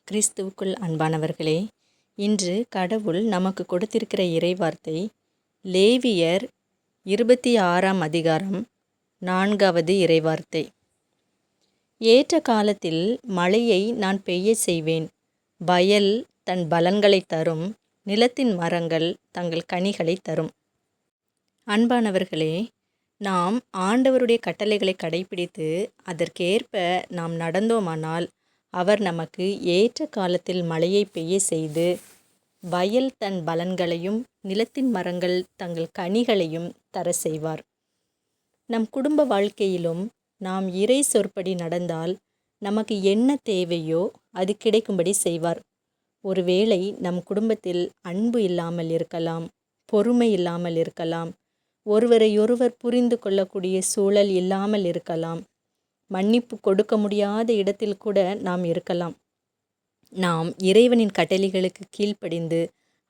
கிறிஸ்துவுக்குள் அன்பானவர்களே, இன்று கடவுள் நமக்கு கொடுத்திருக்கிற இறைவார்த்தை லேவியர் 26ஆம் அதிகாரம் 4வது இறைவார்த்தை. ஏற்ற காலத்தில் மழையை நான் பெய்யச் செய்வேன். வயல் தன் பலன்களைத் தரும், நிலத்தின் மரங்கள் தங்கள் கனிகளைத் தரும். அன்பானவர்களே, நாம் ஆண்டவருடைய கட்டளைகளை கடைப்பிடித்து அதற்கேற்ப நாம் நடந்தோமானால் அவர் நமக்கு ஏற்ற காலத்தில் மழையை பெய்ய செய்து வயல் தன் பலன்களையும் நிலத்தின் மரங்கள் தங்கள் கனிகளையும் தர செய்வார். நம் குடும்ப வாழ்க்கையிலும் நாம் இறை சொற்படி நடந்தால் நமக்கு என்ன தேவையோ அது கிடைக்கும்படி செய்வார். ஒருவேளை நம் குடும்பத்தில் அன்பு இல்லாமல் இருக்கலாம், பொறுமை இல்லாமல் இருக்கலாம், ஒருவரையொருவர் புரிந்து கொள்ளக்கூடிய சூழல் இல்லாமல் இருக்கலாம், மன்னிப்பு கொடுக்க முடியாத இடத்தில் கூட நாம் இருக்கலாம். நாம் இறைவனின் கட்டளைகளுக்கு கீழ்ப்படிந்து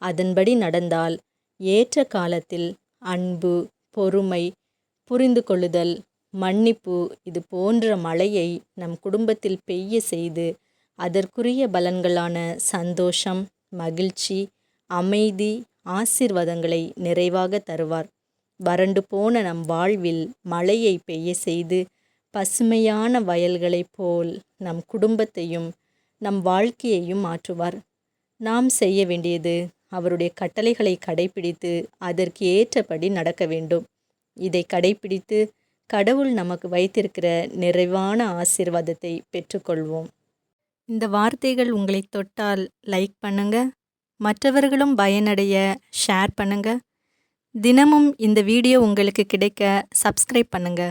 அதன்படி நடந்தால் ஏற்ற காலத்தில் அன்பு, பொறுமை, புரிந்து கொள்ளுதல், மன்னிப்பு இது போன்ற மழையை நம் குடும்பத்தில் பெய்ய செய்து அதற்குரிய பலன்களான சந்தோஷம், மகிழ்ச்சி, அமைதி, ஆசீர்வாதங்களை நிறைவாக தருவார். வறண்டு போன நம் வாழ்வில் மழையை பெய்ய செய்து பசுமையான வயல்களைப் போல் நம் குடும்பத்தையும் நம் வாழ்க்கையையும் மாற்றுவார். நாம் செய்ய வேண்டியது அவருடைய கட்டளைகளை கடைப்பிடித்து அதற்கு ஏற்றபடி நடக்க வேண்டும். இதை கடைப்பிடித்து கடவுள் நமக்கு வைத்திருக்கிற நிறைவான ஆசீர்வாதத்தை பெற்றுக்கொள்வோம். இந்த வார்த்தைகள் உங்களை தொட்டால் லைக் பண்ணுங்க, மற்றவர்களும் பயனடைய ஷேர் பண்ணுங்க. தினமும் இந்த வீடியோ உங்களுக்கு கிடைக்க சப்ஸ்கிரைப் பண்ணுங்க.